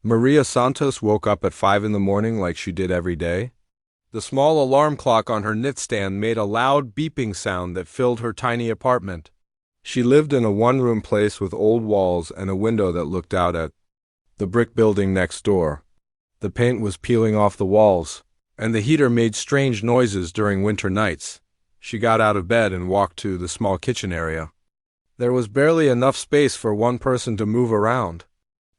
Maria Santos woke up at 5 in the morning like she did every day. The small alarm clock on her nightstand made a loud beeping sound that filled her tiny apartment. She lived in a one-room place with old walls and a window that looked out at the brick building next door. The paint was peeling off the walls, and the heater made strange noises during winter nights. She got out of bed and walked to the small kitchen area. There was barely enough space for one person to move around.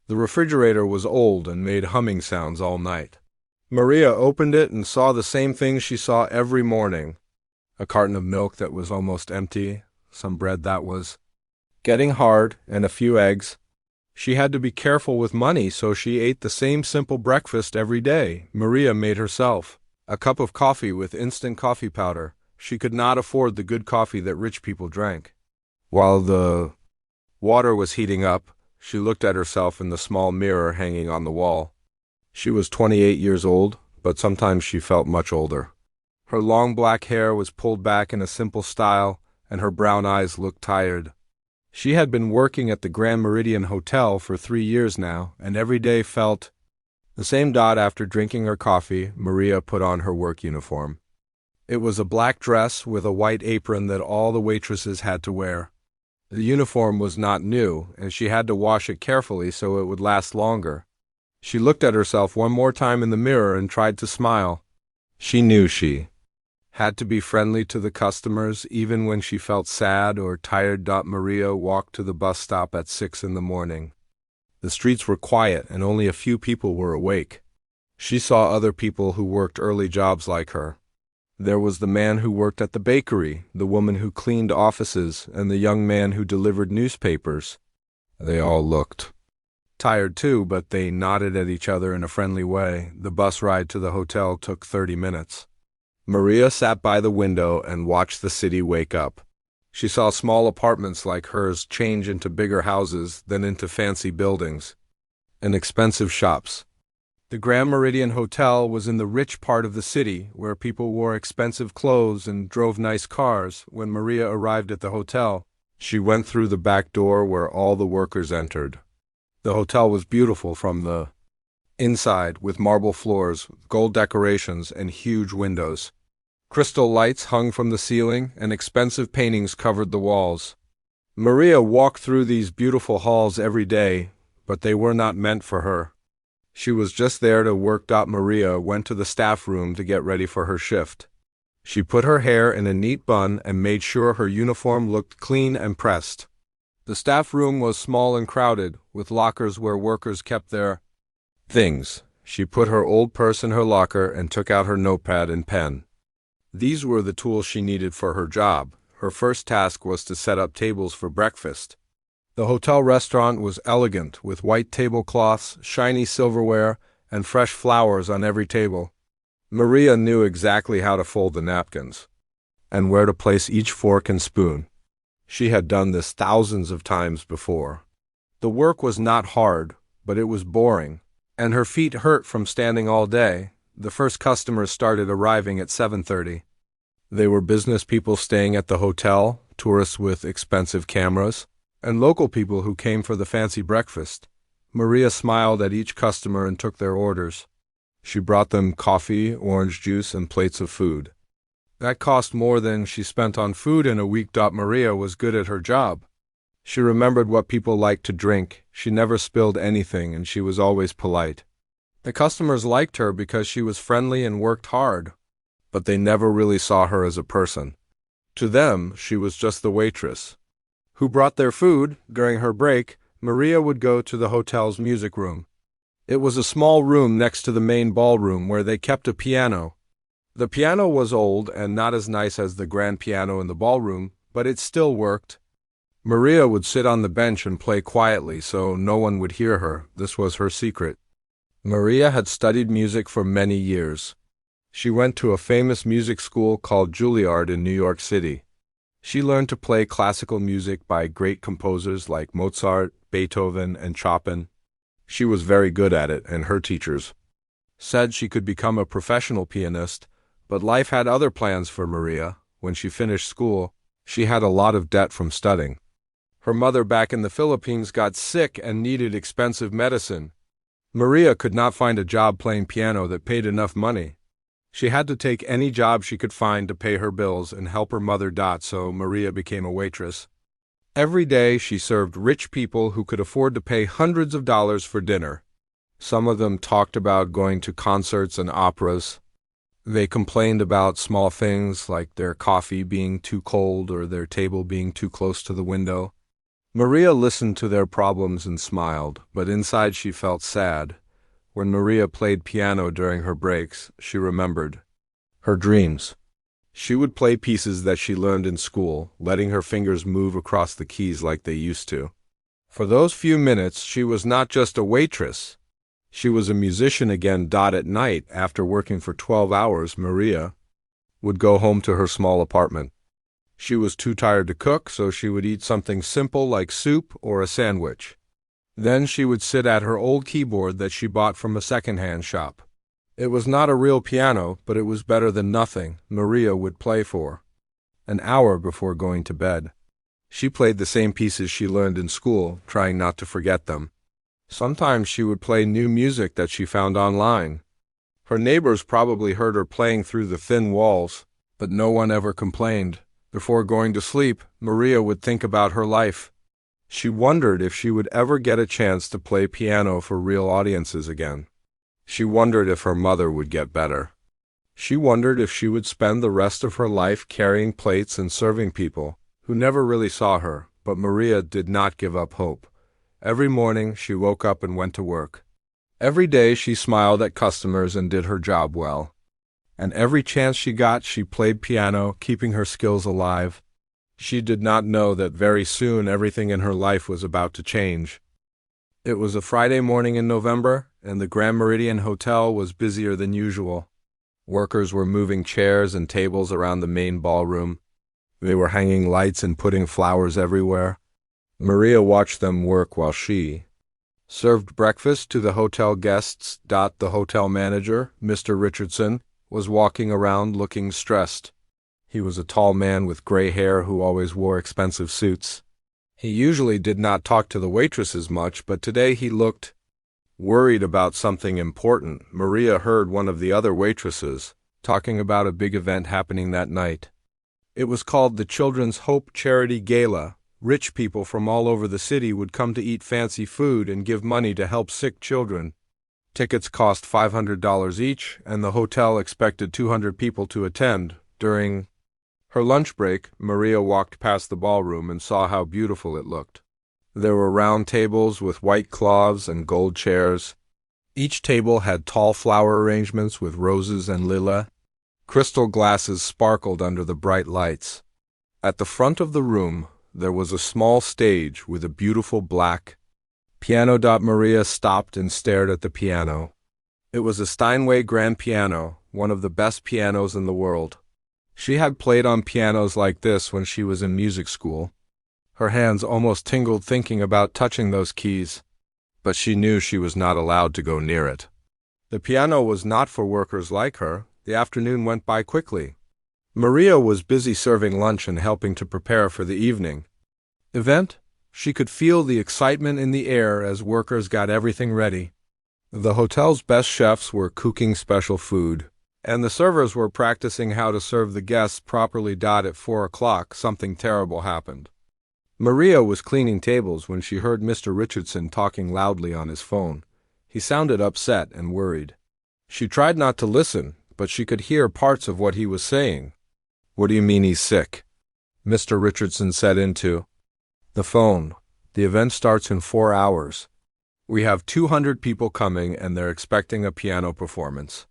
The refrigerator was old and made humming sounds all night. Maria opened it and saw the same thing she saw every morning. A carton of milk that was almost empty, some bread that was getting hard, and a few eggs. She had to be careful with money, so she ate the same simple breakfast every day Maria made herself. A cup of coffee with instant coffee powder. She could not afford the good coffee that rich people drank. While the water was heating up, she looked at herself in the small mirror hanging on the wall. She was 28 years old, but sometimes she felt much older. Her long black hair was pulled back in a simple style, and her brown eyes looked tired. She had been working at the Grand Meridian Hotel for 3 years now, and every day felt the same. After drinking her coffee, Maria put on her work uniform. It was a black dress with a white apron that all the waitresses had to wear. The uniform was not new, and she had to wash it carefully so it would last longer. She looked at herself one more time in the mirror and tried to smile. She knew she had to be friendly to the customers even when she felt sad or tired. Maria walked to the bus stop at 6 in the morning. The streets were quiet and only a few people were awake. She saw other people who worked early jobs like her. There was the man who worked at the bakery, the woman who cleaned offices, and the young man who delivered newspapers. They all looked tired too, but they nodded at each other in a friendly way. The bus ride to the hotel took 30 minutes. Maria sat by the window and watched the city wake up. She saw small apartments like hers change into bigger houses, then into fancy buildings and expensive shops. The Grand Meridian Hotel was in the rich part of the city, where people wore expensive clothes and drove nice cars. When Maria arrived at the hotel, she went through the back door where all the workers entered. The hotel was beautiful from the inside, with marble floors, gold decorations, and huge windows. Crystal lights hung from the ceiling, and expensive paintings covered the walls. Maria walked through these beautiful halls every day, but they were not meant for her. She was just there to work. Maria went to the staff room to get ready for her shift. She put her hair in a neat bun and made sure her uniform looked clean and pressed. The staff room was small and crowded, with lockers where workers kept their things. She put her old purse in her locker and took out her notepad and pen. These were the tools she needed for her job. Her first task was to set up tables for breakfast. The hotel restaurant was elegant, with white tablecloths, shiny silverware, and fresh flowers on every table. Maria knew exactly how to fold the napkins and where to place each fork and spoon. She had done this thousands of times before. The work was not hard, but it was boring, and her feet hurt from standing all day. The first customers started arriving at 7:30. They were business people staying at the hotel, tourists with expensive cameras, and local people who came for the fancy breakfast. Maria smiled at each customer and took their orders. She brought them coffee, orange juice, and plates of food. That cost more than she spent on food in a week. Maria was good at her job. She remembered what people liked to drink. She never spilled anything, and she was always polite. The customers liked her because she was friendly and worked hard, but they never really saw her as a person. To them, she was just the waitress who brought their food. During her break, Maria would go to the hotel's music room. It was a small room next to the main ballroom where they kept a piano. The piano was old and not as nice as the grand piano in the ballroom, but it still worked. Maria would sit on the bench and play quietly so no one would hear her. This was her secret. Maria had studied music for many years. She went to a famous music school called Juilliard in New York City. She learned to play classical music by great composers like Mozart, Beethoven, and Chopin. She was very good at it, and her teachers said she could become a professional pianist, but life had other plans for Maria. When she finished school, she had a lot of debt from studying. Her mother back in the Philippines got sick and needed expensive medicine. Maria could not find a job playing piano that paid enough money. She had to take any job she could find to pay her bills and help her mother. So Maria became a waitress. Every day she served rich people who could afford to pay hundreds of dollars for dinner. Some of them talked about going to concerts and operas. They complained about small things like their coffee being too cold or their table being too close to the window. Maria listened to their problems and smiled, but inside she felt sad. When Maria played piano during her breaks, she remembered her dreams. She would play pieces that she learned in school, letting her fingers move across the keys like they used to. For those few minutes, she was not just a waitress. She was a musician again. At night, after working for 12 hours, Maria would go home to her small apartment. She was too tired to cook, so she would eat something simple like soup or a sandwich. Then she would sit at her old keyboard that she bought from a second-hand shop. It was not a real piano, but it was better than nothing. Maria would play for an hour before going to bed. She played the same pieces she learned in school, trying not to forget them. Sometimes she would play new music that she found online. Her neighbors probably heard her playing through the thin walls, but no one ever complained. Before going to sleep, Maria would think about her life. She wondered if she would ever get a chance to play piano for real audiences again. She wondered if her mother would get better. She wondered if she would spend the rest of her life carrying plates and serving people who never really saw her, but Maria did not give up hope. Every morning she woke up and went to work. Every day she smiled at customers and did her job well. And every chance she got, she played piano, keeping her skills alive. She did not know that very soon everything in her life was about to change. It was a Friday morning in November, and the Grand Meridian Hotel was busier than usual. Workers were moving chairs and tables around the main ballroom. They were hanging lights and putting flowers everywhere. Maria watched them work while she served breakfast to the hotel guests. The hotel manager, Mr. Richardson, was walking around looking stressed. He was a tall man with gray hair who always wore expensive suits. He usually did not talk to the waitresses much, but today he looked worried about something important. Maria heard one of the other waitresses talking about a big event happening that night. It was called the Children's Hope Charity Gala. Rich people from all over the city would come to eat fancy food and give money to help sick children. Tickets cost $500 each, and the hotel expected 200 people to attend. During her lunch break, Maria walked past the ballroom and saw how beautiful it looked. There were round tables with white cloths and gold chairs. Each table had tall flower arrangements with roses and lilac. Crystal glasses sparkled under the bright lights. At the front of the room, there was a small stage with a beautiful black piano. Maria stopped and stared at the piano. It was a Steinway grand piano, one of the best pianos in the world. She had played on pianos like this when she was in music school. Her hands almost tingled thinking about touching those keys, but she knew she was not allowed to go near it. The piano was not for workers like her. The afternoon went by quickly. Maria was busy serving lunch and helping to prepare for the evening event. She could feel the excitement in the air as workers got everything ready. The hotel's best chefs were cooking special food, and the servers were practicing how to serve the guests properly. At 4 o'clock, something terrible happened. Maria was cleaning tables when she heard Mr. Richardson talking loudly on his phone. He sounded upset and worried. She tried not to listen, but she could hear parts of what he was saying. "What do you mean he's sick?" Mr. Richardson said into the phone. "The event starts in 4 hours. We have 200 people coming and they're expecting a piano performance."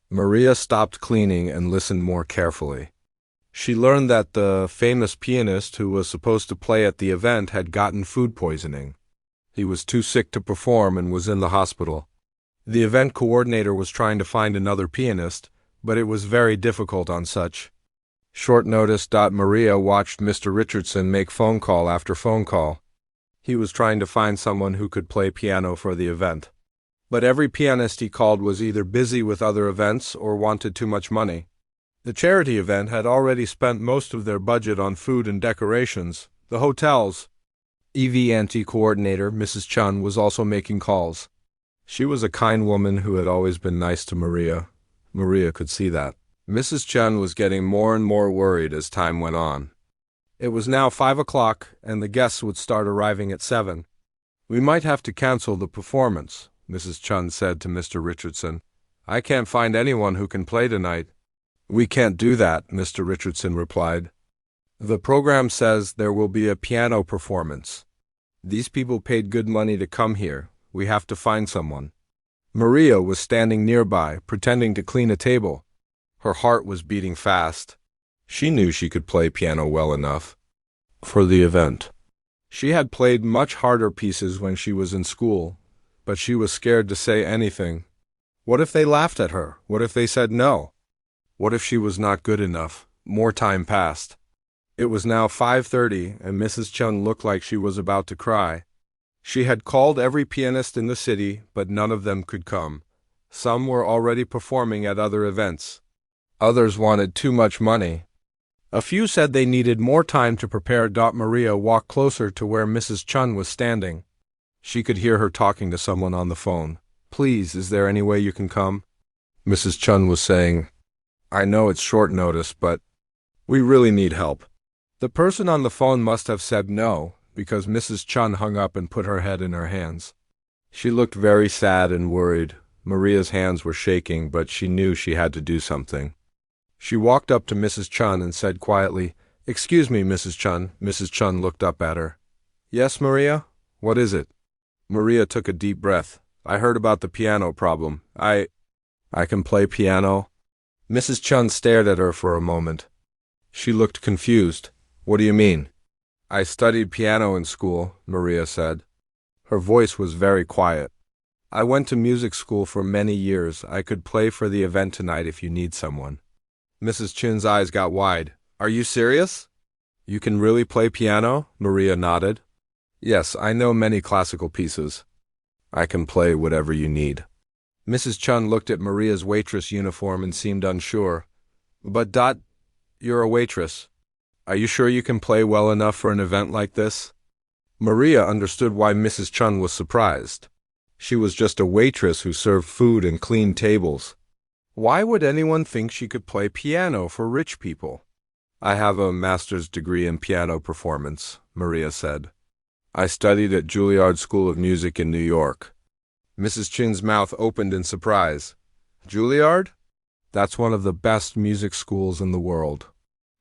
Maria stopped cleaning and listened more carefully. She learned that the famous pianist who was supposed to play at the event had gotten food poisoning. He was too sick to perform and was in the hospital. The event coordinator was trying to find another pianist, but it was very difficult on such short notice. Maria watched Mr. Richardson make phone call after phone call. He was trying to find someone who could play piano for the event. But every pianist he called was either busy with other events or wanted too much money. The charity event had already spent most of their budget on food and decorations. The hotel's event coordinator, Mrs. Chun, was also making calls. She was a kind woman who had always been nice to Maria. Maria could see that. Mrs. Chun was getting more and more worried as time went on. It was now 5 o'clock, and the guests would start arriving at 7. "We might have to cancel the performance," Mrs. Chun said to Mr. Richardson. "I can't find anyone who can play tonight." "We can't do that," Mr. Richardson replied. "The program says there will be a piano performance. These people paid good money to come here. We have to find someone." Maria was standing nearby, pretending to clean a table. Her heart was beating fast. She knew she could play piano well enough for the event. She had played much harder pieces when she was in school, but she was scared to say anything. What if they laughed at her? What if they said no? What if she was not good enough? More time passed. It was now 5:30, and Mrs. Chun looked like she was about to cry. She had called every pianist in the city, but none of them could come. Some were already performing at other events. Others wanted too much money. A few said they needed more time to prepare. Maria walked closer to where Mrs. Chun was standing. She could hear her talking to someone on the phone. "Please, is there any way you can come?" Mrs. Chun was saying, "I know it's short notice, but we really need help." The person on the phone must have said no, because Mrs. Chun hung up and put her head in her hands. She looked very sad and worried. Maria's hands were shaking, but she knew she had to do something. She walked up to Mrs. Chun and said quietly, "Excuse me, Mrs. Chun." Mrs. Chun looked up at her. "Yes, Maria? What is it?" Maria took a deep breath. "I heard about the piano problem. I can play piano." Mrs. Chun stared at her for a moment. She looked confused. "What do you mean?" "I studied piano in school," Maria said. Her voice was very quiet. "I went to music school for many years. I could play for the event tonight if you need someone." Mrs. Chun's eyes got wide. "Are you serious? You can really play piano?" Maria nodded. "Yes, I know many classical pieces. I can play whatever you need." Mrs. Chun looked at Maria's waitress uniform and seemed unsure. "But you're a waitress. Are you sure you can play well enough for an event like this?" Maria understood why Mrs. Chun was surprised. She was just a waitress who served food and cleaned tables. Why would anyone think she could play piano for rich people? "I have a master's degree in piano performance," Maria said. "I studied at Juilliard School of Music in New York." Mrs. Chun's mouth opened in surprise. "Juilliard? That's one of the best music schools in the world.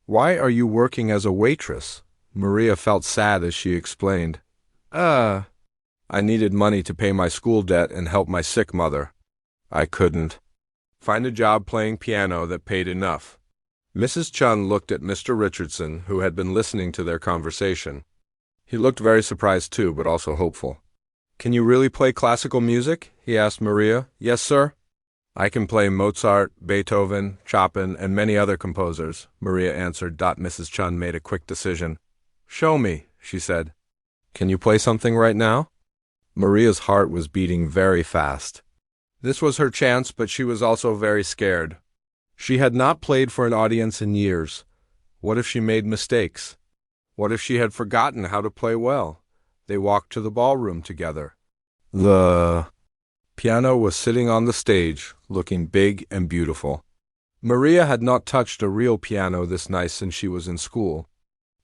Why are you working as a waitress?" Maria felt sad as she explained. I needed money to pay my school debt and help my sick mother. I couldn't find a job playing piano that paid enough." Mrs. Chun looked at Mr. Richardson, who had been listening to their conversation. He looked very surprised too, but also hopeful. "Can you really play classical music?" he asked Maria. "Yes, sir. I can play Mozart, Beethoven, Chopin, and many other composers," Maria answered. Mrs. Chun made a quick decision. "Show me," she said. "Can you play something right now?" Maria's heart was beating very fast. This was her chance, but she was also very scared. She had not played for an audience in years. What if she made mistakes? What if she had forgotten how to play well? They walked to the ballroom together. The piano was sitting on the stage, looking big and beautiful. Maria had not touched a real piano this nice since she was in school.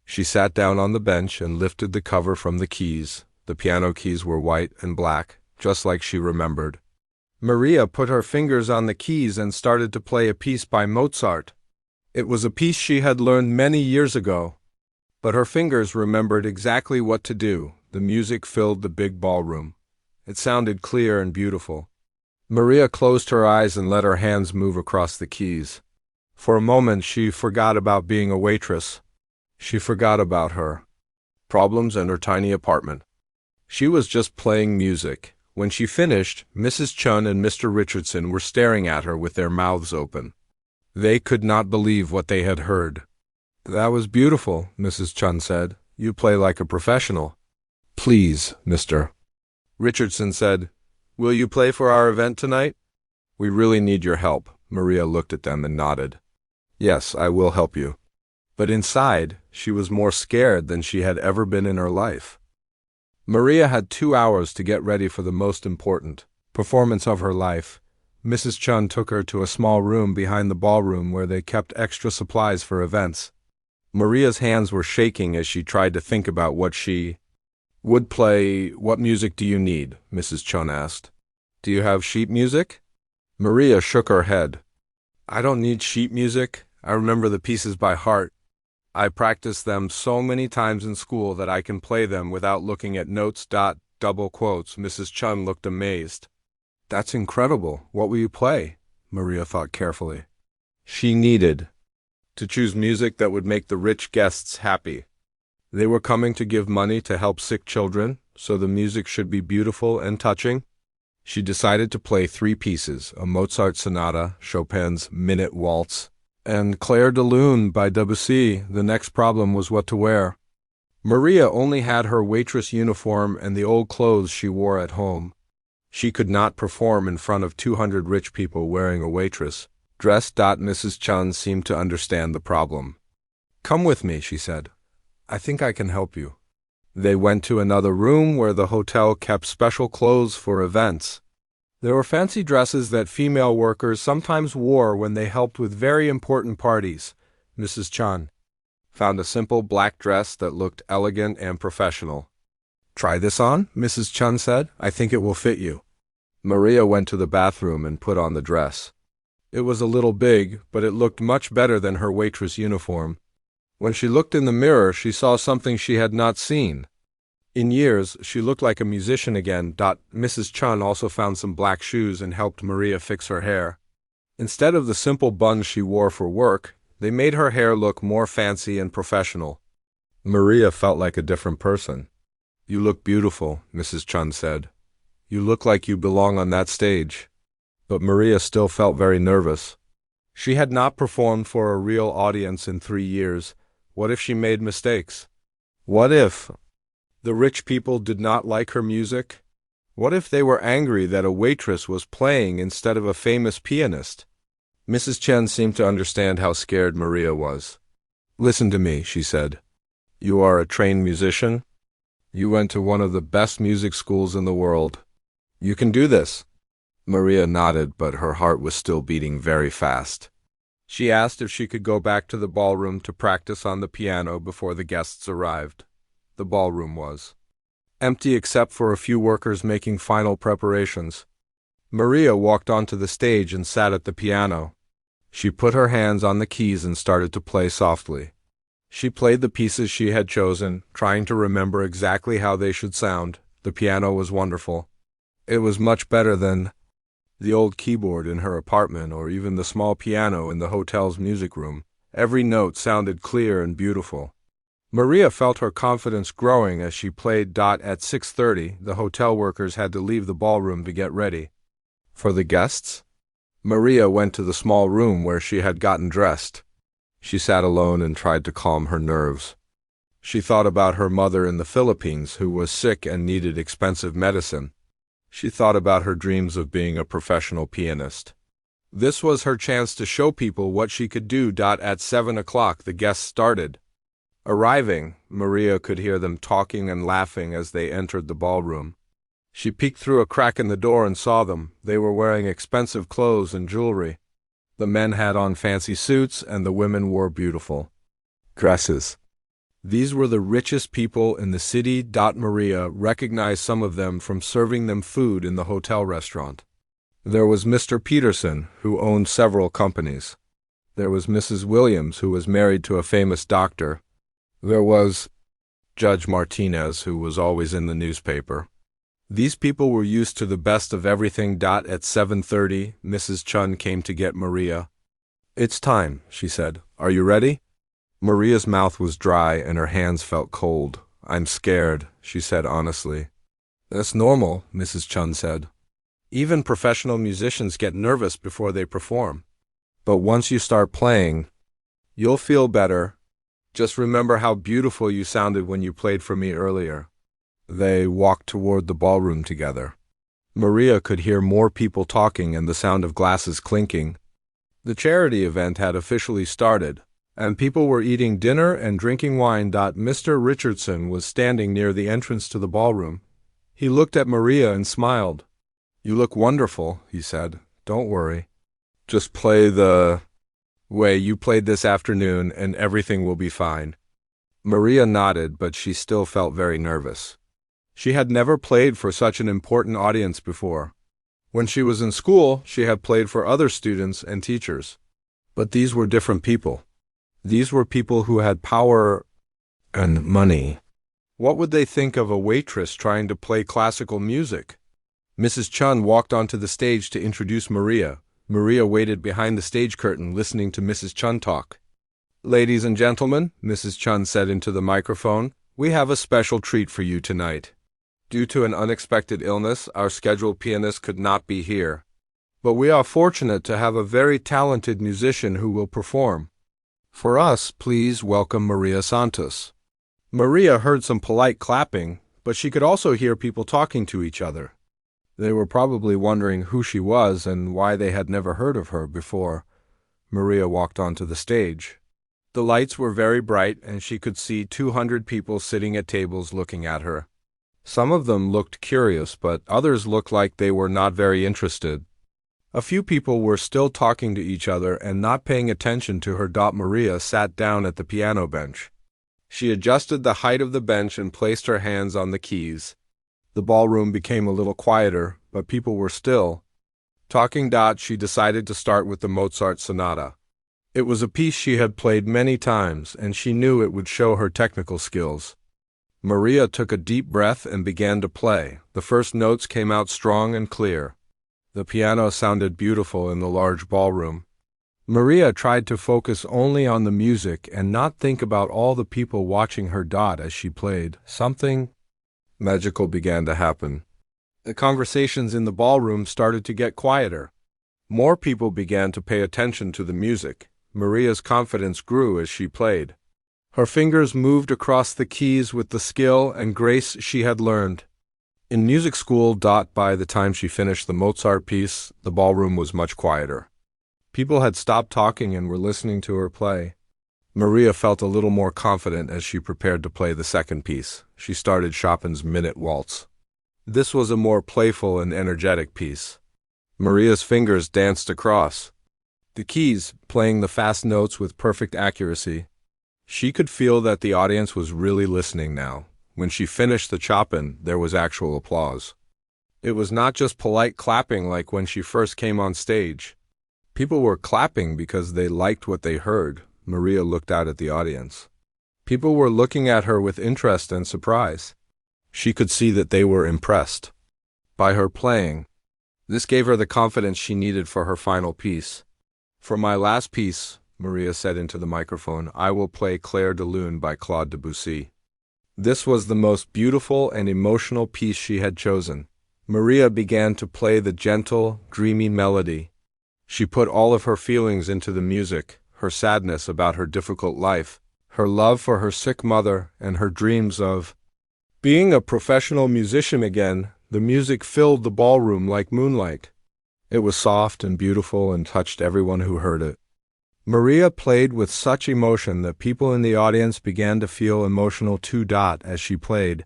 She sat down on the bench and lifted the cover from the keys. The piano keys were white and black, just like she remembered. Maria put her fingers on the keys and started to play a piece by Mozart. It was a piece she had learned many years ago, but her fingers remembered exactly what to do. The music filled the big ballroom. It sounded clear and beautiful. Maria closed her eyes and let her hands move across the keys. For a moment she forgot about being a waitress. She forgot about her problems and her tiny apartment. She was just playing music. When she finished, Mrs. Chun and Mr. Richardson were staring at her with their mouths open. They could not believe what they had heard. "That was beautiful," Mrs. Chun said. "You play like a professional." "Please, Mr. Richardson said, "Will you play for our event tonight?" "We really need your help." Maria looked at them and nodded. "Yes, I will help you." But inside, she was more scared than she had ever been in her life. Maria had 2 hours to get ready for the most important performance of her life, Mrs. Chun took her to a small room behind the ballroom where they kept extra supplies for events. Maria's hands were shaking as she tried to think about what she would play. "What music do you need?" Mrs. Chun asked. "Do you have sheet music?" Maria shook her head. "I don't need sheet music. I remember the pieces by heart. I practiced them so many times in school that I can play them without looking at notes. Double quotes. Mrs. Chun looked amazed. "That's incredible. What will you play?" Maria thought carefully. She needed to choose music that would make the rich guests happy. They were coming to give money to help sick children, so the music should be beautiful and touching. She decided to play 3 pieces, a Mozart sonata, Chopin's Minute Waltz, and Clair de Lune by Debussy. The next problem was what to wear. Maria only had her waitress uniform and the old clothes she wore at home. She could not perform in front of 200 rich people wearing a waitress dress. Mrs. Chun seemed to understand the problem. "Come with me," she said. "I think I can help you." They went to another room where the hotel kept special clothes for events. There were fancy dresses that female workers sometimes wore when they helped with very important parties. Mrs. Chun found a simple black dress that looked elegant and professional. "Try this on," Mrs. Chun said. "I think it will fit you." Maria went to the bathroom and put on the dress. It was a little big, but it looked much better than her waitress uniform. When she looked in the mirror, she saw something she had not seen. In years, she looked like a musician again. Mrs. Chun also found some black shoes and helped Maria fix her hair. Instead of the simple buns she wore for work, they made her hair look more fancy and professional. Maria felt like a different person. "You look beautiful," Mrs. Chun said. "You look like you belong on that stage." But Maria still felt very nervous. She had not performed for a real audience in 3 years. What if she made mistakes? What if the rich people did not like her music? What if they were angry that a waitress was playing instead of a famous pianist? Mrs. Chen seemed to understand how scared Maria was. "Listen to me," she said. "You are a trained musician. You went to one of the best music schools in the world. You can do this." Maria nodded, but her heart was still beating very fast. She asked if she could go back to the ballroom to practice on the piano before the guests arrived. The ballroom was empty except for a few workers making final preparations. Maria walked onto the stage and sat at the piano. She put her hands on the keys and started to play softly. She played the pieces she had chosen, trying to remember exactly how they should sound. The piano was wonderful. It was much better than the old keyboard in her apartment or even the small piano in the hotel's music room. Every note sounded clear and beautiful. Maria felt her confidence growing as she played. At 6:30, the hotel workers had to leave the ballroom to get ready for the guests. Maria went to the small room where she had gotten dressed. She sat alone and tried to calm her nerves. She thought about her mother in the Philippines who was sick and needed expensive medicine. She thought about her dreams of being a professional pianist. This was her chance to show people what she could do. At 7 o'clock, the guests started arriving. Maria could hear them talking and laughing as they entered the ballroom. She peeked through a crack in the door and saw them. They were wearing expensive clothes and jewelry. The men had on fancy suits and the women wore beautiful dresses. These were the richest people in the city. Maria recognized some of them from serving them food in the hotel restaurant. There was Mr. Peterson, who owned several companies. There was Mrs. Williams, who was married to a famous doctor. There was Judge Martinez, who was always in the newspaper. These people were used to the best of everything. At 7:30, Mrs. Chun came to get Maria. "It's time," she said. "Are you ready?" Maria's mouth was dry and her hands felt cold. "I'm scared," she said honestly. "That's normal," Mrs. Chun said. "Even professional musicians get nervous before they perform. But once you start playing, you'll feel better. Just remember how beautiful you sounded when you played for me earlier." They walked toward the ballroom together. Maria could hear more people talking and the sound of glasses clinking. The charity event had officially started, and people were eating dinner and drinking wine. Mr. Richardson was standing near the entrance to the ballroom. He looked at Maria and smiled. "You look wonderful," he said. "Don't worry. Just play the way you played this afternoon and everything will be fine." Maria nodded, but she still felt very nervous. She had never played for such an important audience before. When she was in school, she had played for other students and teachers. But these were different people. These were people who had power and money. What would they think of a waitress trying to play classical music? Mrs. Chun walked onto the stage to introduce Maria. Maria waited behind the stage curtain, listening to Mrs. Chun talk. "Ladies and gentlemen," Mrs. Chun said into the microphone, "we have a special treat for you tonight. Due to an unexpected illness, our scheduled pianist could not be here. But we are fortunate to have a very talented musician who will perform. For us, please welcome Maria Santos." Maria heard some polite clapping, but she could also hear people talking to each other. They were probably wondering who she was and why they had never heard of her before. Maria walked onto the stage. The lights were very bright, and she could see 200 people sitting at tables looking at her. Some of them looked curious, but others looked like they were not very interested. A few people were still talking to each other and not paying attention to her. Maria sat down at the piano bench. She adjusted the height of the bench and placed her hands on the keys. The ballroom became a little quieter, but people were still talking. She decided to start with the Mozart Sonata. It was a piece she had played many times, and she knew it would show her technical skills. Maria took a deep breath and began to play. The first notes came out strong and clear. The piano sounded beautiful in the large ballroom. Maria tried to focus only on the music and not think about all the people watching her. As she played, something magical began to happen. The conversations in the ballroom started to get quieter. More people began to pay attention to the music. Maria's confidence grew as she played. Her fingers moved across the keys with the skill and grace she had learned in music school. By the time she finished the Mozart piece, the ballroom was much quieter. People had stopped talking and were listening to her play. Maria felt a little more confident as she prepared to play the second piece. She started Chopin's Minute Waltz. This was a more playful and energetic piece. Maria's fingers danced across the keys, playing the fast notes with perfect accuracy. She could feel that the audience was really listening now. When she finished the Chopin, there was actual applause. It was not just polite clapping like when she first came on stage. People were clapping because they liked what they heard. Maria looked out at the audience. People were looking at her with interest and surprise. She could see that they were impressed by her playing. This gave her the confidence she needed for her final piece. "For my last piece," Maria said into the microphone, "I will play Clair de Lune by Claude Debussy." This was the most beautiful and emotional piece she had chosen. Maria began to play the gentle, dreamy melody. She put all of her feelings into the music, her sadness about her difficult life, her love for her sick mother, and her dreams of being a professional musician again. The music filled the ballroom like moonlight. It was soft and beautiful and touched everyone who heard it. Maria played with such emotion that people in the audience began to feel emotional too. As she played,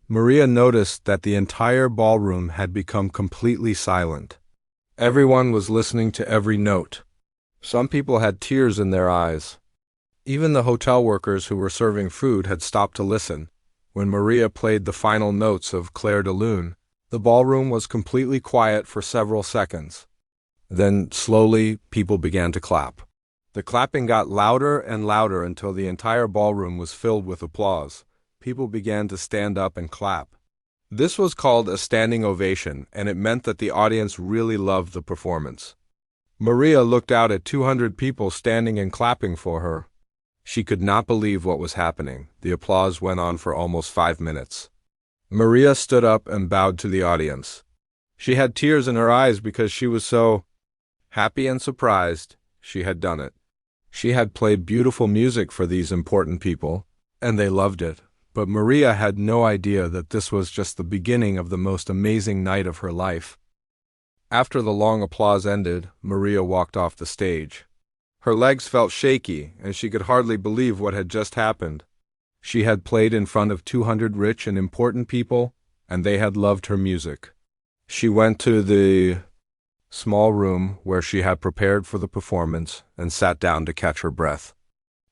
Maria noticed that the entire ballroom had become completely silent. Everyone was listening to every note. Some people had tears in their eyes. Even the hotel workers who were serving food had stopped to listen. When Maria played the final notes of Clair de Lune, the ballroom was completely quiet for several seconds. Then, slowly, people began to clap. The clapping got louder and louder until the entire ballroom was filled with applause. People began to stand up and clap. This was called a standing ovation, and it meant that the audience really loved the performance. Maria looked out at 200 people standing and clapping for her. She could not believe what was happening. The applause went on for almost 5 minutes. Maria stood up and bowed to the audience. She had tears in her eyes because she was so happy and surprised she had done it. She had played beautiful music for these important people, and they loved it. But Maria had no idea that this was just the beginning of the most amazing night of her life. After the long applause ended, Maria walked off the stage. Her legs felt shaky, and she could hardly believe what had just happened. She had played in front of 200 rich and important people, and they had loved her music. She went to the small room where she had prepared for the performance and sat down to catch her breath.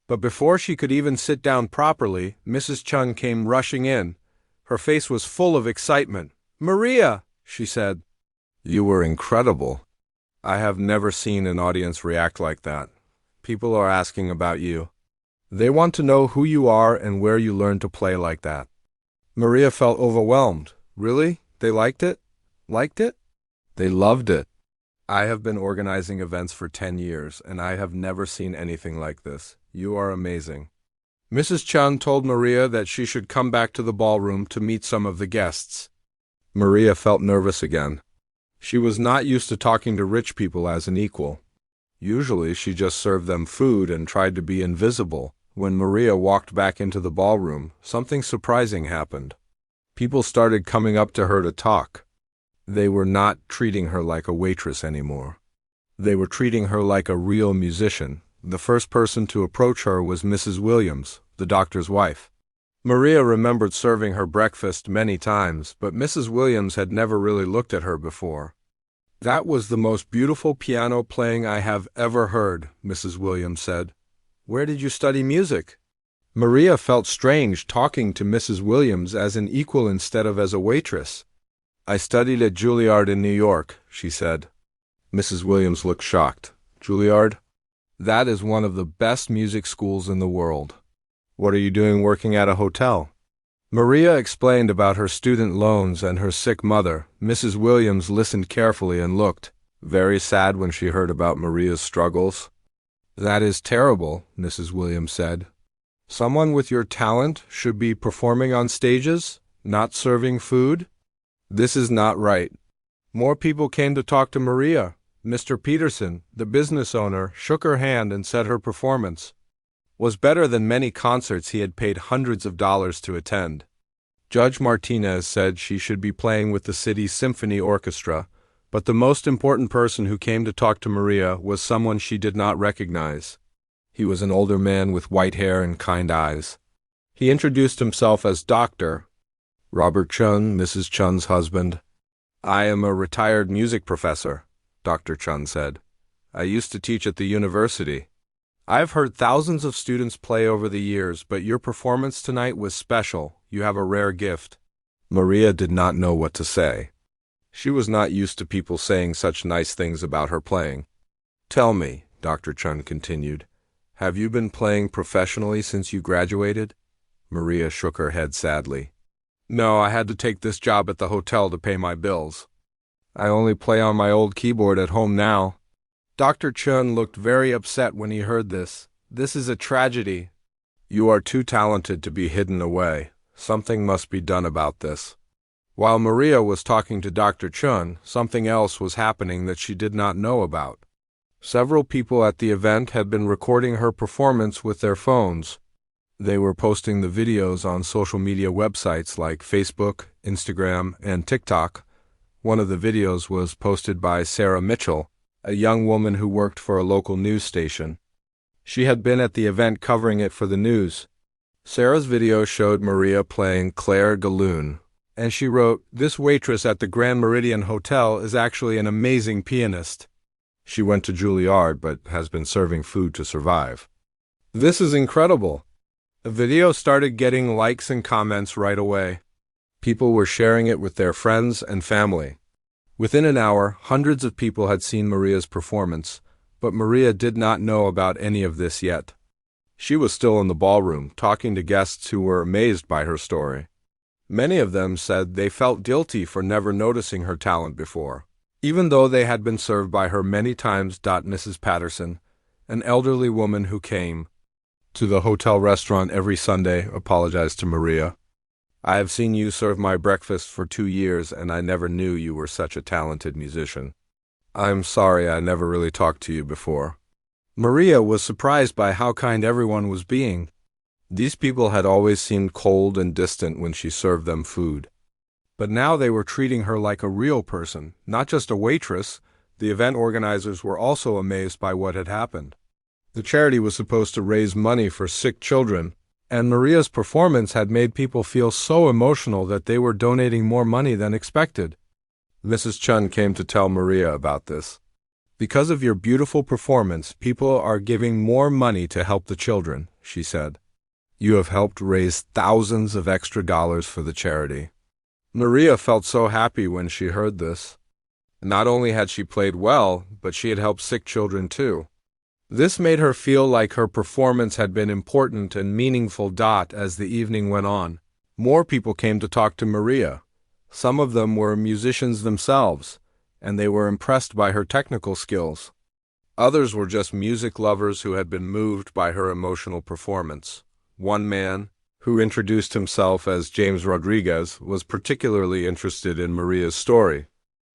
But before she could even sit down properly, Mrs. Chung came rushing in. Her face was full of excitement. "Maria," she said, "you were incredible. I have never seen an audience react like that. People are asking about you. They want to know who you are and where you learned to play like that." Maria felt overwhelmed. Really? They liked it? Liked it? They loved it. I have been organizing events for 10 years, and I have never seen anything like this. You are amazing. Mrs. Chun told Maria that she should come back to the ballroom to meet some of the guests. Maria felt nervous again. She was not used to talking to rich people as an equal. Usually she just served them food and tried to be invisible. When Maria walked back into the ballroom, something surprising happened. People started coming up to her to talk. They were not treating her like a waitress anymore. They were treating her like a real musician. The first person to approach her was Mrs. Williams, the doctor's wife. Maria remembered serving her breakfast many times, but Mrs. Williams had never really looked at her before. "That was the most beautiful piano playing I have ever heard," Mrs. Williams said. "Where did you study music?" Maria felt strange talking to Mrs. Williams as an equal instead of as a waitress. "I studied at Juilliard in New York," she said. Mrs. Williams looked shocked. "Juilliard? That is one of the best music schools in the world. What are you doing working at a hotel?" Maria explained about her student loans and her sick mother. Mrs. Williams listened carefully and looked very sad when she heard about Maria's struggles. "That is terrible," Mrs. Williams said. "Someone with your talent should be performing on stages, not serving food. This is not right." More people came to talk to Maria. Mr. Peterson, the business owner, shook her hand and said her performance was better than many concerts he had paid hundreds of dollars to attend. Judge Martinez said she should be playing with the city's symphony orchestra, but the most important person who came to talk to Maria was someone she did not recognize. He was an older man with white hair and kind eyes. He introduced himself as Dr. Robert Chun, Mrs. Chun's husband. "I am a retired music professor," Dr. Chun said. "I used to teach at the university. I've heard thousands of students play over the years, but your performance tonight was special. You have a rare gift." Maria did not know what to say. She was not used to people saying such nice things about her playing. "Tell me," Dr. Chun continued, "have you been playing professionally since you graduated?" Maria shook her head sadly. "No, I had to take this job at the hotel to pay my bills. I only play on my old keyboard at home now." Dr. Chun looked very upset when he heard this. "This is a tragedy. You are too talented to be hidden away. Something must be done about this." While Maria was talking to Dr. Chun, something else was happening that she did not know about. Several people at the event had been recording her performance with their phones. They were posting the videos on social media websites like Facebook, Instagram, and TikTok. One of the videos was posted by Sarah Mitchell, a young woman who worked for a local news station. She had been at the event covering it for the news. Sarah's video showed Maria playing Claire de Lune, and she wrote, "This waitress at the Grand Meridian Hotel is actually an amazing pianist. She went to Juilliard but has been serving food to survive." This is incredible. The video started getting likes and comments right away. People were sharing it with their friends and family. Within an hour, hundreds of people had seen Maria's performance, but Maria did not know about any of this yet. She was still in the ballroom, talking to guests who were amazed by her story. Many of them said they felt guilty for never noticing her talent before, even though they had been served by her many times. Mrs. Patterson, an elderly woman who came to the hotel restaurant every Sunday, apologized to Maria. "I have seen you serve my breakfast for 2 years, and I never knew you were such a talented musician. I'm sorry I never really talked to you before." Maria was surprised by how kind everyone was being. These people had always seemed cold and distant when she served them food. But now they were treating her like a real person, not just a waitress. The event organizers were also amazed by what had happened. The charity was supposed to raise money for sick children, and Maria's performance had made people feel so emotional that they were donating more money than expected. Mrs. Chun came to tell Maria about this. Because of your beautiful performance, people are giving more money to help the children, she said. You have helped raise thousands of extra dollars for the charity. Maria felt so happy when she heard this. Not only had she played well, but she had helped sick children too. This made her feel like her performance had been important and meaningful. As the evening went on, more people came to talk to Maria. Some of them were musicians themselves, and they were impressed by her technical skills. Others were just music lovers who had been moved by her emotional performance. One man, who introduced himself as James Rodriguez, was particularly interested in Maria's story.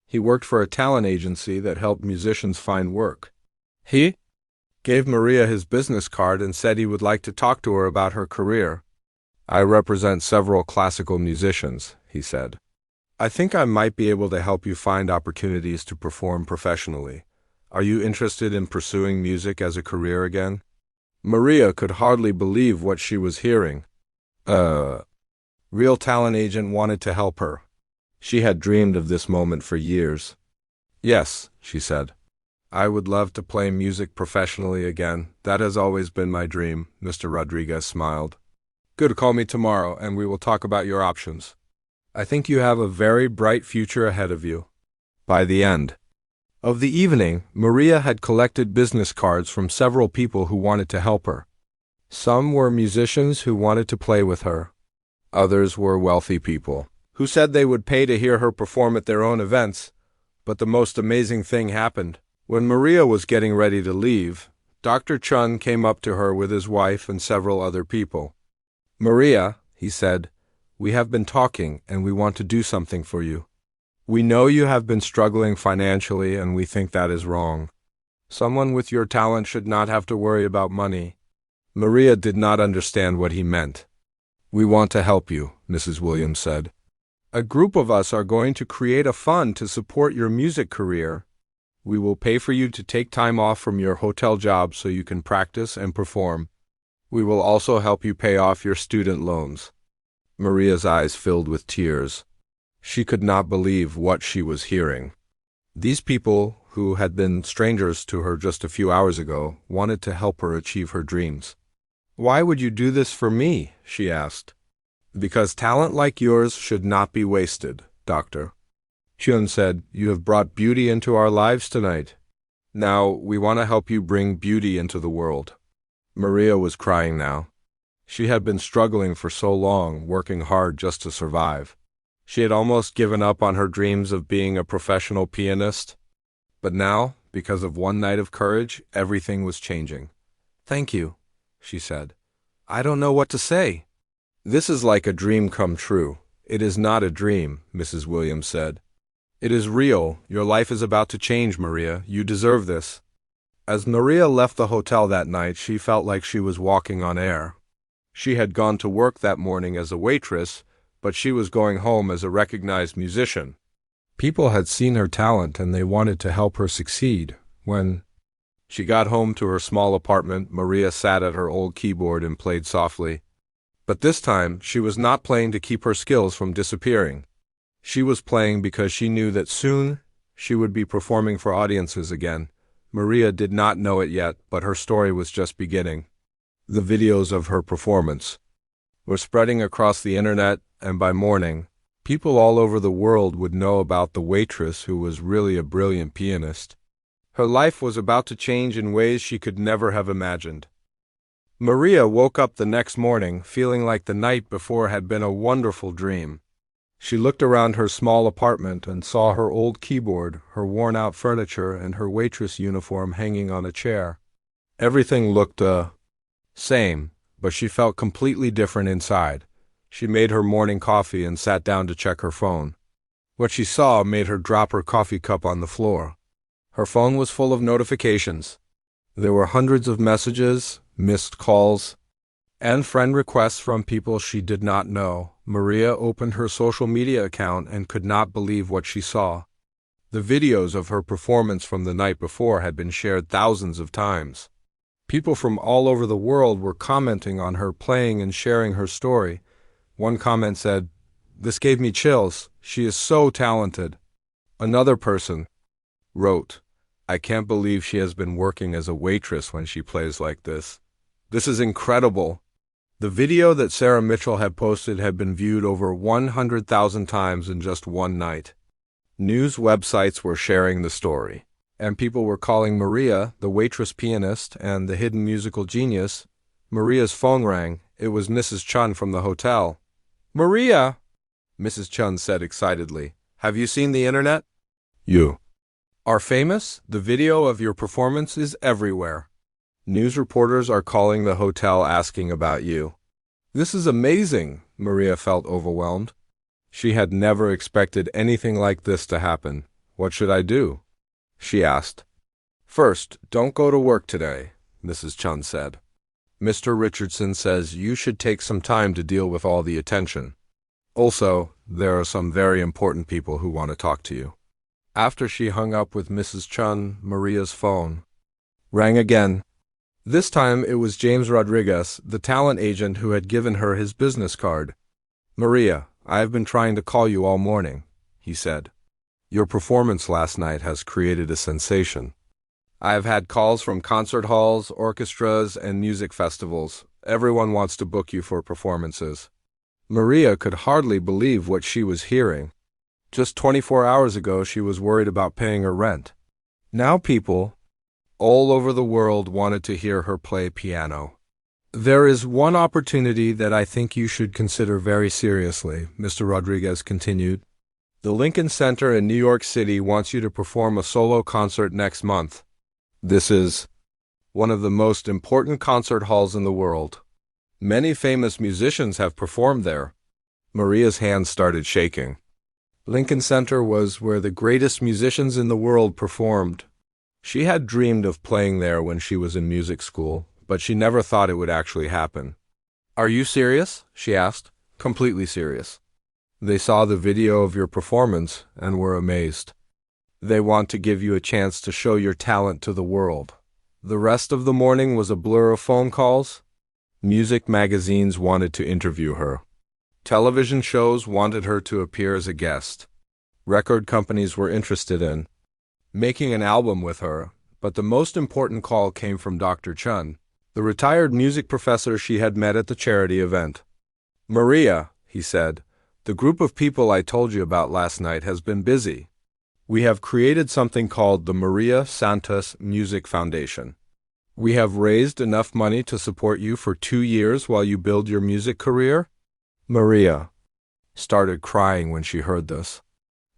He worked for a talent agency that helped musicians find work. He gave Maria his business card and said he would like to talk to her about her career. I represent several classical musicians, he said. I think I might be able to help you find opportunities to perform professionally. Are you interested in pursuing music as a career again? Maria could hardly believe what she was hearing. Real talent agent wanted to help her. She had dreamed of this moment for years. Yes, she said. I would love to play music professionally again. That has always been my dream, Mr. Rodriguez smiled. Good, call me tomorrow and we will talk about your options. I think you have a very bright future ahead of you. By the end of the evening, Maria had collected business cards from several people who wanted to help her. Some were musicians who wanted to play with her. Others were wealthy people who said they would pay to hear her perform at their own events. But the most amazing thing happened. When Maria was getting ready to leave, Dr. Chun came up to her with his wife and several other people. Maria, he said, we have been talking and we want to do something for you. We know you have been struggling financially and we think that is wrong. Someone with your talent should not have to worry about money. Maria did not understand what he meant. We want to help you, Mrs. Williams said. A group of us are going to create a fund to support your music career. We will pay for you to take time off from your hotel job so you can practice and perform. We will also help you pay off your student loans. Maria's eyes filled with tears. She could not believe what she was hearing. These people, who had been strangers to her just a few hours ago, wanted to help her achieve her dreams. Why would you do this for me? She asked. Because talent like yours should not be wasted, Doctor. Chun said, you have brought beauty into our lives tonight. Now, we want to help you bring beauty into the world. Maria was crying now. She had been struggling for so long, working hard just to survive. She had almost given up on her dreams of being a professional pianist. But now, because of one night of courage, everything was changing. Thank you, she said. I don't know what to say. This is like a dream come true. It is not a dream, Mrs. Williams said. It is real. Your life is about to change, Maria. You deserve this. As Maria left the hotel that night, she felt like she was walking on air. She had gone to work that morning as a waitress, but she was going home as a recognized musician. People had seen her talent and they wanted to help her succeed. When she got home to her small apartment, Maria sat at her old keyboard and played softly. But this time, she was not playing to keep her skills from disappearing. She was playing because she knew that soon she would be performing for audiences again. Maria did not know it yet, but her story was just beginning. The videos of her performance were spreading across the internet, and by morning, people all over the world would know about the waitress who was really a brilliant pianist. Her life was about to change in ways she could never have imagined. Maria woke up the next morning feeling like the night before had been a wonderful dream. She looked around her small apartment and saw her old keyboard, her worn-out furniture, and her waitress uniform hanging on a chair. Everything looked same, but she felt completely different inside. She made her morning coffee and sat down to check her phone. What she saw made her drop her coffee cup on the floor. Her phone was full of notifications. There were hundreds of messages, missed calls, and friend requests from people she did not know. Maria opened her social media account and could not believe what she saw. The videos of her performance from the night before had been shared thousands of times. People from all over the world were commenting on her playing and sharing her story. One comment said, "This gave me chills. She is so talented." Another person wrote, I can't believe she has been working as a waitress when she plays like this. This is incredible. The video that Sarah Mitchell had posted had been viewed over 100,000 times in just one night. News websites were sharing the story, and people were calling Maria the waitress pianist and the hidden musical genius. Maria's phone rang. It was Mrs. Chun from the hotel. Maria, Mrs. Chun said excitedly, have you seen the internet? You are famous. The video of your performance is everywhere. News reporters are calling the hotel asking about you. This is amazing. Maria felt overwhelmed. She had never expected anything like this to happen. What should I do? She asked. First, don't go to work today, Mrs. Chun said. Mr. Richardson says you should take some time to deal with all the attention. Also, there are some very important people who want to talk to you. After she hung up with Mrs. Chun, Maria's phone rang again. This time it was James Rodriguez, the talent agent who had given her his business card. Maria, I have been trying to call you all morning, he said. Your performance last night has created a sensation. I have had calls from concert halls, orchestras, and music festivals. Everyone wants to book you for performances. Maria could hardly believe what she was hearing. Just 24 hours ago, she was worried about paying her rent. Now people all over the world wanted to hear her play piano. There is one opportunity that I think you should consider very seriously, Mr. Rodriguez continued. The Lincoln Center in New York City wants you to perform a solo concert next month. This is one of the most important concert halls in the world. Many famous musicians have performed there. Maria's hands started shaking. Lincoln Center was where the greatest musicians in the world performed. She had dreamed of playing there when she was in music school, but she never thought it would actually happen. Are you serious? She asked. Completely serious. They saw the video of your performance and were amazed. They want to give you a chance to show your talent to the world. The rest of the morning was a blur of phone calls. Music magazines wanted to interview her. Television shows wanted her to appear as a guest. Record companies were interested in making an album with her, but the most important call came from Dr. Chun, the retired music professor she had met at the charity event. Maria, he said, the group of people I told you about last night has been busy. We have created something called the Maria Santos Music Foundation. We have raised enough money to support you for 2 years while you build your music career. Maria started crying when she heard this.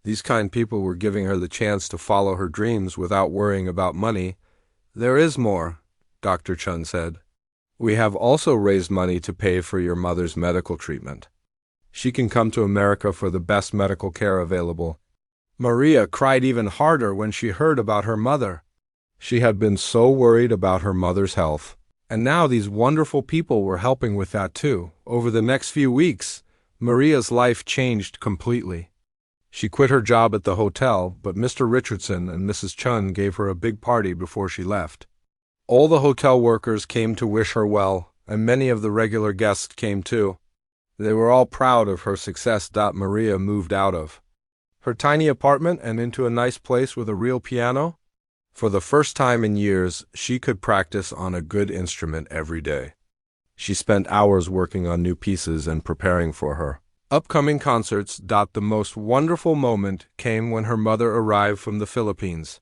These kind people were giving her the chance to follow her dreams without worrying about money. There is more, Dr. Chun said. We have also raised money to pay for your mother's medical treatment. She can come to America for the best medical care available. Maria cried even harder when she heard about her mother. She had been so worried about her mother's health. And now these wonderful people were helping with that too. Over the next few weeks, Maria's life changed completely. She quit her job at the hotel, but Mr. Richardson and Mrs. Chun gave her a big party before she left. All the hotel workers came to wish her well, and many of the regular guests came too. They were all proud of her success. Maria moved out of her tiny apartment and into a nice place with a real piano. For the first time in years, she could practice on a good instrument every day. She spent hours working on new pieces and preparing for her upcoming concerts. The most wonderful moment came when her mother arrived from the Philippines.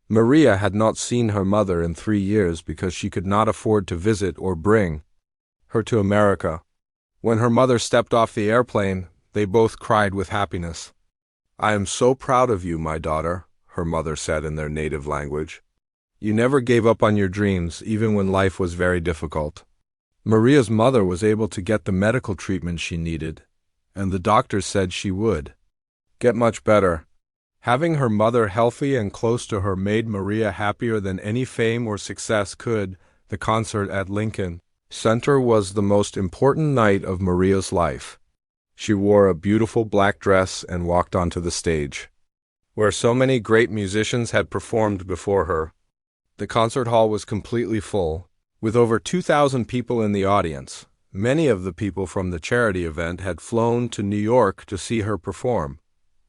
Maria had not seen her mother in 3 years because she could not afford to visit or bring her to America. When her mother stepped off the airplane, they both cried with happiness. I am so proud of you, my daughter, her mother said in their native language. You never gave up on your dreams, even when life was very difficult. Maria's mother was able to get the medical treatment she needed, and the doctors said she would get much better. Having her mother healthy and close to her made Maria happier than any fame or success could. The concert at Lincoln Center was the most important night of Maria's life. She wore a beautiful black dress and walked onto the stage, where so many great musicians had performed before her. The concert hall was completely full, with over 2,000 people in the audience. Many of the people from the charity event had flown to New York to see her perform.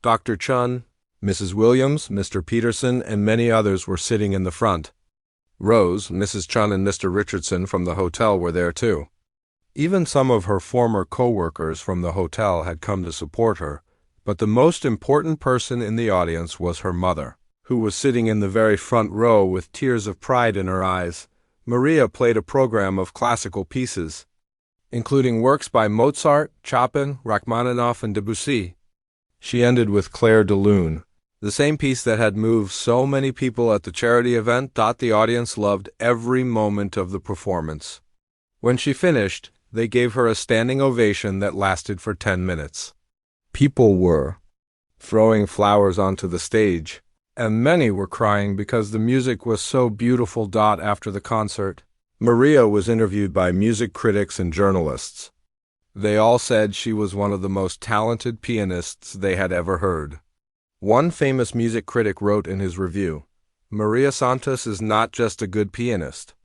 Dr. Chun, Mrs. Williams, Mr. Peterson, and many others were sitting in the front. Rose, Mrs. Chun, and Mr. Richardson from the hotel were there too. Even some of her former co-workers from the hotel had come to support her, but the most important person in the audience was her mother, who was sitting in the very front row with tears of pride in her eyes. Maria played a program of classical pieces, including works by Mozart, Chopin, Rachmaninoff, and Debussy. She ended with Claire de Lune, the same piece that had moved so many people at the charity event. The audience loved every moment of the performance. When she finished, they gave her a standing ovation that lasted for 10 minutes. People were throwing flowers onto the stage, and many were crying because the music was so beautiful. After the concert, Maria was interviewed by music critics and journalists. They all said she was one of the most talented pianists they had ever heard. One famous music critic wrote in his review, "Maria Santos is not just a good pianist.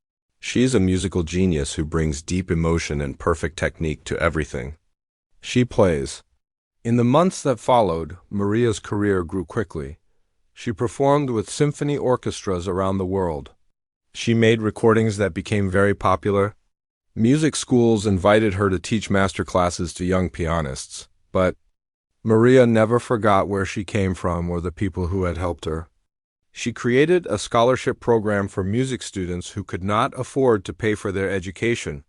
She's a musical genius who brings deep emotion and perfect technique to everything she plays." In the months that followed, Maria's career grew quickly. She performed with symphony orchestras around the world. She made recordings that became very popular. Music schools invited her to teach master classes to young pianists, but Maria never forgot where she came from or the people who had helped her. She created a scholarship program for music students who could not afford to pay for their education.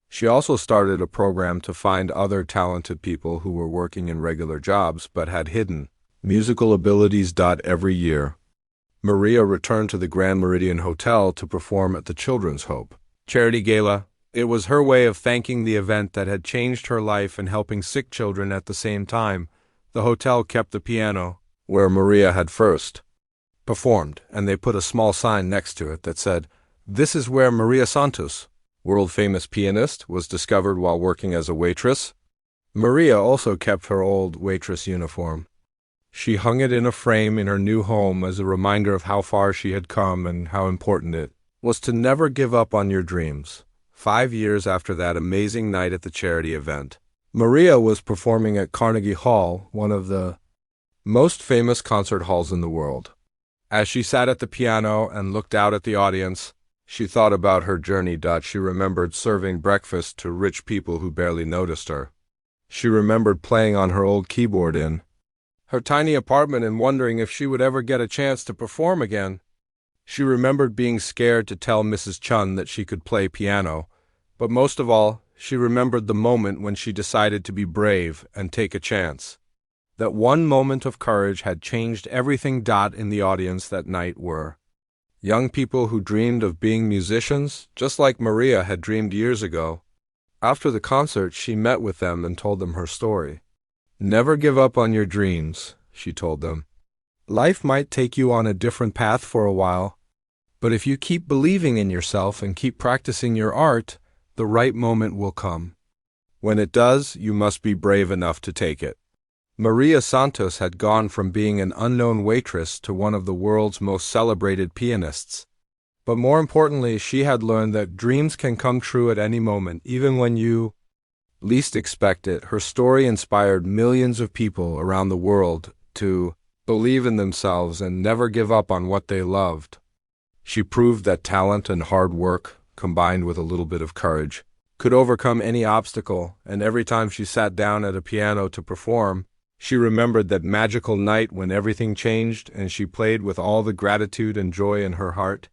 She also started a program to find other talented people who were working in regular jobs but had hidden musical abilities. Every year, Maria returned to the Grand Meridian Hotel to perform at the Children's Hope Charity Gala. It was her way of thanking the event that had changed her life and helping sick children at the same time. The hotel kept the piano where Maria had first performed, and they put a small sign next to it that said, "This is where Maria Santos, world-famous pianist, was discovered while working as a waitress." Maria also kept her old waitress uniform. She hung it in a frame in her new home as a reminder of how far she had come and how important it was to never give up on your dreams. 5 years after that amazing night at the charity event, Maria was performing at Carnegie Hall, one of the most famous concert halls in the world. As she sat at the piano and looked out at the audience, she thought about her journey. She remembered serving breakfast to rich people who barely noticed her. She remembered playing on her old keyboard in her tiny apartment and wondering if she would ever get a chance to perform again. She remembered being scared to tell Mrs. Chun that she could play piano, but most of all, she remembered the moment when she decided to be brave and take a chance. That one moment of courage had changed everything. In the audience that night were young people who dreamed of being musicians, just like Maria had dreamed years ago. After the concert, she met with them and told them her story. "Never give up on your dreams," she told them. "Life might take you on a different path for a while, but if you keep believing in yourself and keep practicing your art, the right moment will come. When it does, you must be brave enough to take it." Maria Santos had gone from being an unknown waitress to one of the world's most celebrated pianists. But more importantly, she had learned that dreams can come true at any moment, even when you least expect it. Her story inspired millions of people around the world to believe in themselves and never give up on what they loved. She proved that talent and hard work, combined with a little bit of courage, could overcome any obstacle, and every time she sat down at a piano to perform, she remembered that magical night when everything changed and she played with all the gratitude and joy in her heart.